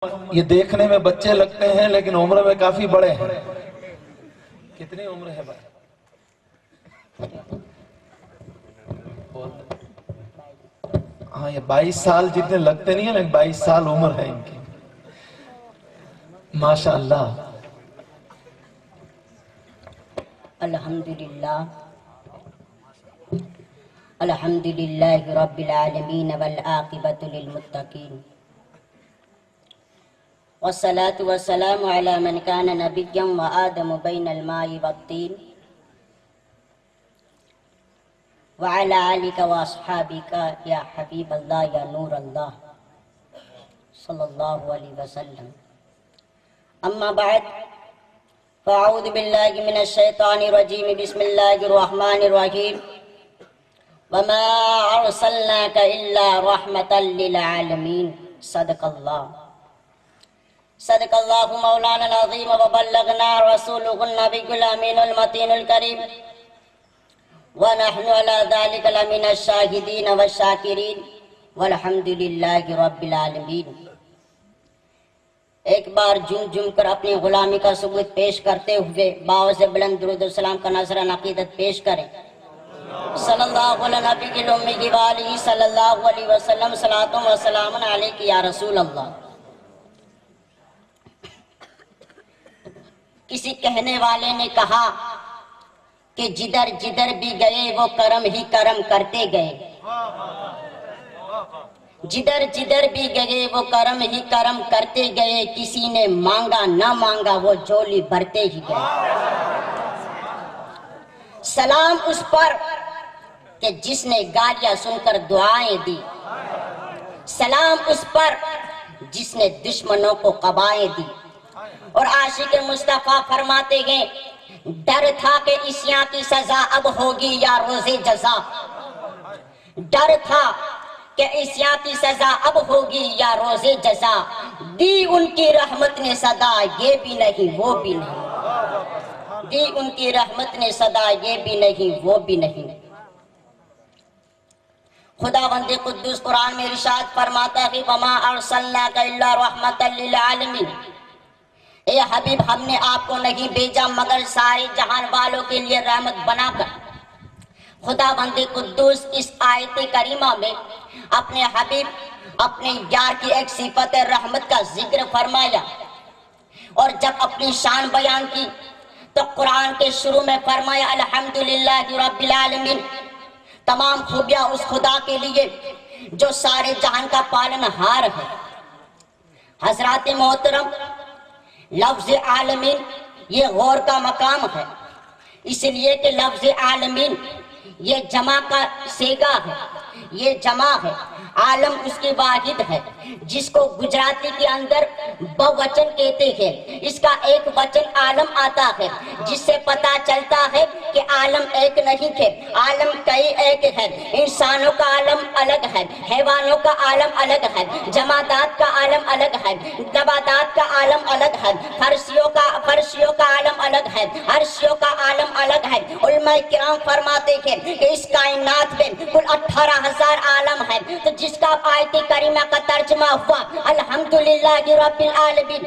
یہ دیکھنے میں بچے لگتے ہیں لیکن عمر میں کافی بڑے ہیں۔ کتنی عمر ہے بھائی؟ ہاں، یہ 22 سال جتنے لگتے نہیں ہیں لیکن 22 سال عمر ہے ان کی، ماشاءاللہ۔ الحمدللہ رب العالمین والعاقبۃ للمتقین، والصلاة والسلام علی من کان نبیا وآدم بین الماء والطین، وعلی آلک واصحابک یا حبیب اللہ یا نور اللہ صلی اللہ علیہ وسلم۔ اما بعد، فاعوذ باللہ من الشیطان الرجیم، بسم اللہ الرحمن الرحیم۔ وما ارسلناک الا رحمتا للعالمین، صدق اللہ مولانا العظیم، وبلغنا رسولہ النبی الامین المتین الکریم، ونحن علی ذلک لمن الشاہدین والشاکرین، والحمد للہ رب العالمین۔ ایک بار جم کر اپنی غلامی کا ثبوت پیش کرتے ہوئے باؤ سے بلند درود السلام کا نذران عقیدت پیش کریں۔ صلی اللہ علیہ نبی کی امی کی والی صلی اللہ علیہ وسلم، صلاۃ و سلام علیک یا رسول اللہ۔ کسی کہنے والے نے کہا کہ جدھر جدھر بھی گئے وہ کرم ہی کرم کرتے گئے، جدھر جدھر بھی گئے وہ کرم ہی کرم کرتے گئے، کسی نے مانگا نہ مانگا وہ جھولی بھرتے ہی گئے۔ سلام اس پر کہ جس نے گالیاں سن کر دعائیں دی، سلام اس پر جس نے دشمنوں کو قبائیں دی۔ اور عاشق مصطفیٰ فرماتے ہیں، ڈر تھا کہ عصیاں کی سزا اب ہوگی یا روز جزا، ڈر تھا کہ عصیاں کی سزا اب ہوگی یا روز جزا، دی ان کی رحمت نے صدا یہ بھی نہیں وہ بھی نہیں، دی ان کی رحمت نے صدا یہ بھی نہیں وہ بھی نہیں۔ خداوند قدوس قرآن میں ارشاد فرماتا ہے، وما ارسلناک الا رحمتا للعالمین، اے حبیب ہم نے آپ کو نہیں بھیجا مگر سارے جہان والوں کے لیے رحمت بنا کر۔ خداوند قدوس اس آیت کریمہ میں اپنے حبیب اپنے یار کی ایک صفت رحمت کا ذکر فرمایا، اور جب اپنی شان بیان کی تو قرآن کے شروع میں فرمایا الحمدللہ رب العالمین، تمام خوبیاں اس خدا کے لیے جو سارے جہان کا پالن ہار ہے۔ حضرات محترم، لفظ عالمین یہ غور کا مقام ہے، اس لیے کہ لفظ عالمین یہ جمع کا صیغہ ہے، یہ جمع ہے، عالم اس کی واحد ہے، جس کو گجراتی کے اندر بہوچن کہتے ہیں۔ اس کا ایک وچن عالم آتا ہے، جس سے پتا چلتا ہے کہ عالم ایک نہیں ہے، عالم کئی ایک ہے۔ انسانوں کا عالم الگ ہے، حیوانوں کا عالم الگ ہے، جمادات کا عالم الگ ہے، نباتات کا عالم الگ ہے، فرشیوں کا عالم الگ ہے، عرشیوں کا عالم الگ ہے۔ علماء کرام فرماتے ہیں کہ اس کائنات میں کل 18,000 عالم ہے، تو جس کا آیت کریمہ کا ترجمہ ہوا الحمدللہ رب العالمین،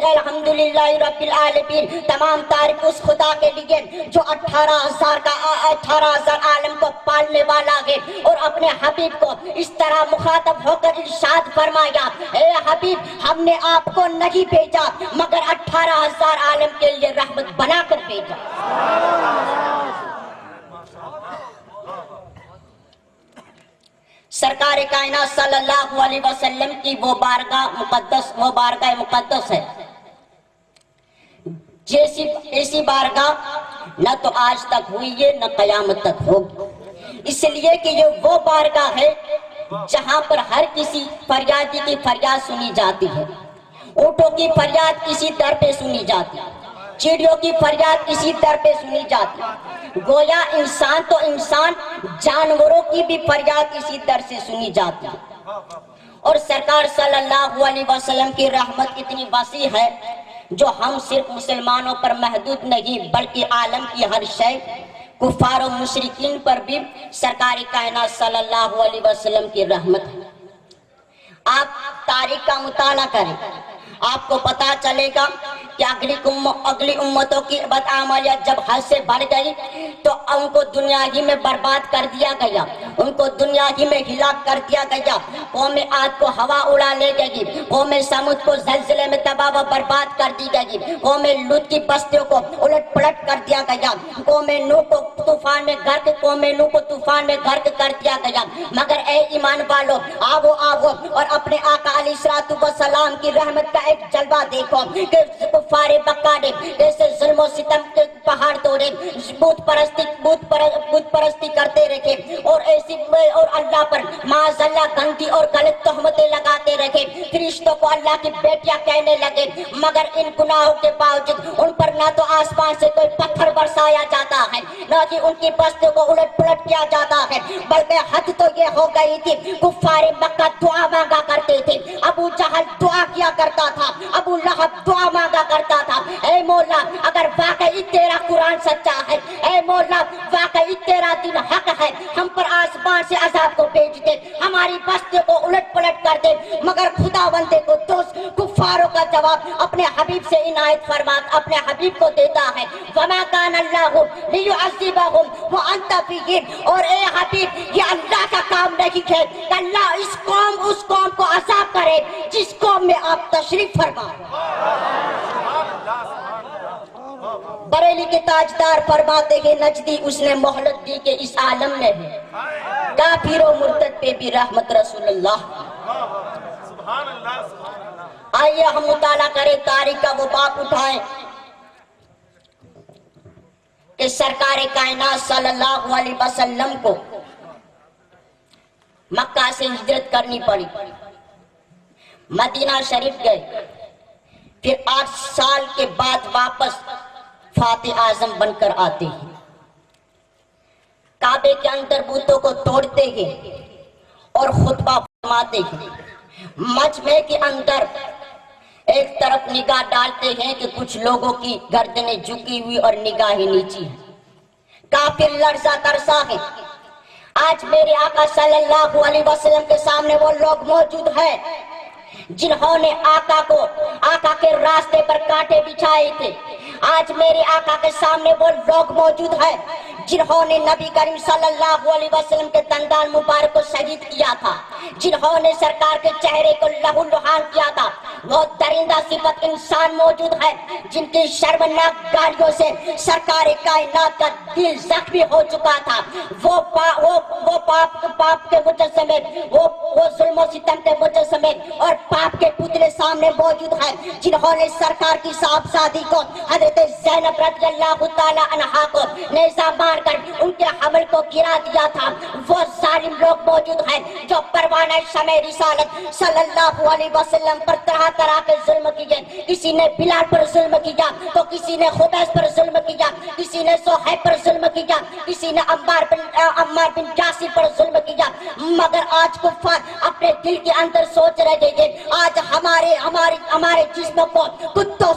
الحمدللہ رب العالمین، تمام تعریف اس خدا کے لیے جو 18,000 عالم کو پالنے والا ہے۔ اور اپنے حبیب کو اس طرح مخاطب ہو کر ارشاد فرمایا، اے حبیب ہم نے آپ کو نہیں بھیجا مگر 18,000 عالم کے لیے رحمت بنا کر بھیجا۔ سرکار کائنات صلی اللہ علیہ وسلم کی وہ بارگاہ مقدس ہے، ایسی بارگاہ نہ تو آج تک ہوئی ہے نہ قیامت تک ہوگی، اس لیے کہ یہ وہ بارگاہ ہے جہاں پر ہر کسی فریادی کی فریاد سنی جاتی ہے۔ اونٹوں کی فریاد اسی در پہ سنی جاتی ہے، چڑیوں کی فریاد اسی در پہ سنی جاتی ہے، گویا انسان تو انسان، جانوروں کی بھی فریاد اسی در سے سنی جاتی ہے۔ اور سرکار صلی اللہ علیہ وسلم کی رحمت اتنی وسیع ہے جو ہم صرف مسلمانوں پر محدود نہیں بلکہ عالم کی ہر شے، کفار و مشرکین پر بھی سرکار کائنات صلی اللہ علیہ وسلم کی رحمت ہے۔ آپ تاریخ کا مطالعہ کریں، آپ کو پتا چلے گا کہ اگلی امتوں کی بدعملیت جب حد سے بڑھ گئی تو ان کو دنیا ہی میں برباد کر دیا گیا، ان کو دنیا ہی میں ہلاک کر دیا گیا۔ قوم عاد کو ہوا اڑا لے گئی، قوم سمود کو زلزلے میں تباہ و برباد کر دی گئی، قوم لوط کی بستیوں کو الٹ پلٹ کر دیا گیا، قوم نوح کو طوفان میں غرق کر دیا گیا۔ مگر اے ایمان والو، آو اور اپنے آقا علیہ الصلوۃ والسلام کی رحمت کا ایک جلوہ دیکھو کہ کفار مکہ نے کیسے ظلم و ستم کے پہاڑ توڑے، بت پرستی کرتے رکھے اور اللہ پر معاذ اللہ گندی اور غلط تہمتیں لگاتے رکھے، فرشتوں کو اللہ کی بیٹیاں کہنے لگے۔ مگر ان گناہوں کے باوجود ان پر نہ تو آسمان سے کوئی پتھر برسایا جاتا ہے، نہ کہ ان کی بستیوں کو الٹ پلٹ کیا جاتا ہے، بلکہ حد تو یہ ہو گئی تھی کفار مکہ دعا مانگا کرتے تھے، ابو جہل دعا کیا کرتا تھا، ابو لہب دعا مانگا کرتا تھا، اے مولا اگر واقعی تیرا قرآن سچا ہے، اے مولا واقعی تیرا دین حق ہے، ہم پر آسمان سے عذاب کو بھیج دے، ہماری بستیوں کو الٹ پلٹ کر دے۔ مگر خدا بندے کو دوست کفاروں کا جواب اپنے حبیب سے عنایت فرمات اپنے حبیب کو دیتا ہے، وَمَا كَانَ اللَّهُ لِيُعَذِّبَهُمْ وَأَنْتَ فِيهِمْ، اور اے حبیب یہ اللہ کا کام نہیں ہے کہ اللہ اس قوم کو عذاب کرے جس قوم میں آپ تشریف فرما۔ بریلی کے تاجدار فرماتے ہیں نجدی اس نے مہلت دی کہ اس عالم میں ہے، کافر و مرتد پہ بھی رحمت رسول اللہ۔ آئیے ہم مطالعہ کریں تاریخ کا وہ باب اٹھائیں کہ سرکار کائنات صلی اللہ علیہ وسلم کو مکہ سے ہجرت کرنی پڑی، مدینہ شریف گئے، پھر 8 سال کے بعد واپس فاتح اعظم بن کر آتے ہیں، کعبے کے اندر بتوں کو توڑتے ہیں اور خطبہ فرماتے ہیں، مجمع کے اندر ایک طرف نگاہ ڈالتے ہیں کہ کچھ لوگوں کی گردنیں جھکی ہوئی اور نگاہیں نیچی ہیں، کافر لرزہ ترسا ہے۔ آج میرے آقا صلی اللہ علیہ وسلم کے سامنے وہ لوگ موجود ہیں جنہوں نے آقا کے راستے پر کانٹے بچھائے تھے، آج میرے آقا کے سامنے وہ لوگ موجود ہیں جنہوں نے نبی کریم صلی اللہ علیہ وسلم کے دندان مبارک کو شہید کیا تھا، جنہوں نے سرکار کے چہرے کو لہو لہان کیا تھا، وہ درندہ صفت انسان موجود ہے جن کی شرمناک گالیوں سے سرکار کائنات کا دل زخمی ہو چکا تھا، وہ پاپ کے مجسمے، وہ ظلم و ستم کے مجسمے اور پاپ کے پتلے سامنے موجود ہیں جنہوں نے سرکار کی صاحبزادی کو حضرت زینب رضی اللہ تعالی عنہا کو نیزہ مار کر ان کے حمل کو گرا دیا تھا، وہ ظالم لوگ موجود ہیں جو پروانہ شمع رسالت صلی اللہ علیہ وسلم پر طرح طرح کے ظلم کیے، کسی نے بلال پر ظلم کیا تو کسی نے خبیث پر ظلم کیا، کسی نے صہیب پر ظلم کیا، کسی نے عمار بن یاسر پر ظلم کیا، مگر آج کفار اپنے دل کے اندر سوچ رہے ہیں آج ہمارے جسم کو کتوں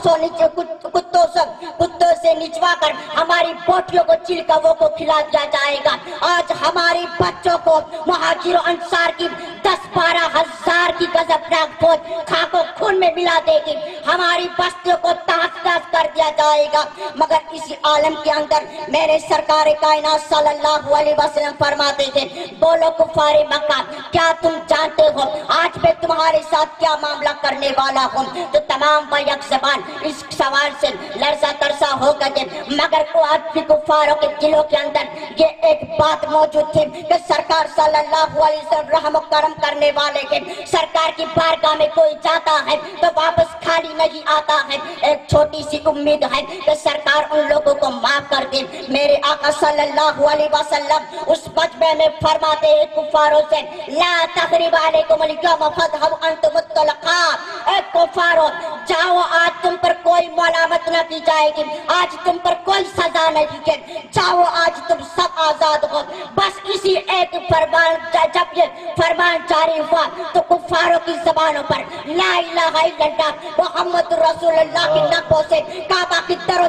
سے نچوا کر ہماری بوٹیوں کو چلکووں کو کھلا دیا جائے گا، آج ہماری بچوں کو مہاجر و انصار کی 10-12 ہزار کی غضبناک فوج خاک و خون میں ملا دے گی، ہماری بستیوں کو تاس تاس کر دیا جائے گا۔ مگر اسی عالم کے اندر میرے سرکار کائنات صلی اللہ علیہ وسلم فرماتے تھے، بولو کفار مکہ کیا تم جانتے ہو آج میں تمہارے ساتھ کیا معاملہ کرنے والا ہوں؟ تو تمام بیک زبان اس سوال سے لرزہ ترسا ہو گئے، مگر آج بھی کفاروں کے دلوں کے اندر یہ ایک بات موجود تھی کہ سرکار صلی اللہ علیہ وسلم رحم و کرم کرنے والے ہیں، سرکار کی بارگاہ میں کوئی جاتا ہے تو واپس خالی نہیں آتا ہے، ایک چھوٹی سی امید ہے کہ سرکار ان لوگوں کو معاف کر دے۔ میرے آقا صلی اللہ علیہ وسلم اس مجمع میں فرماتے ہیں کفاروں سے، لا تغرب علیکم اليوم فاذهبوا انتم الطلقاء، اے کفاروں جاؤ آج تم پر کوئی ملامت نہ کی جائے گی، آج تم پر کوئی سزا نہیں ہے، جاؤ آج تم سب آزاد ہو، بس کسی ایک فرمان جب یہ فرمان جاری ہوا تو کفاروں کی زبانوں پر لا الہ الا اللہ محمد رسول اللہ کی نقبوں سے کعبہ کی در و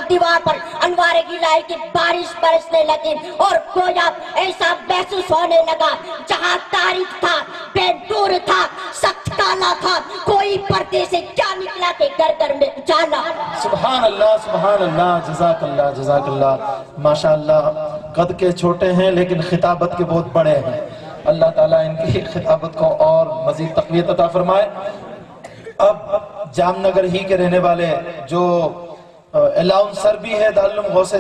دیوار پر انوار الہی کی بارش برسنے لگی اور گویا ایسا محسوس ہونے لگا جہاں تاریخ تھا بے نور تھا سخت کالا تھا کوئی پردے سے کیا نکلا کہ گھر میں اجالا سبحان اللہ جزاک اللہ ماشاءاللہ قد کے چھوٹے ہیں لیکن خطابت کے بہت بڑے ہیں اللہ تعالیٰ ان کی خطابت کو اور مزید تقویت عطا فرمائے اب جام نگر ہی کے رہنے والے جو الاؤنسر بھی ہے دارالعلوم غوث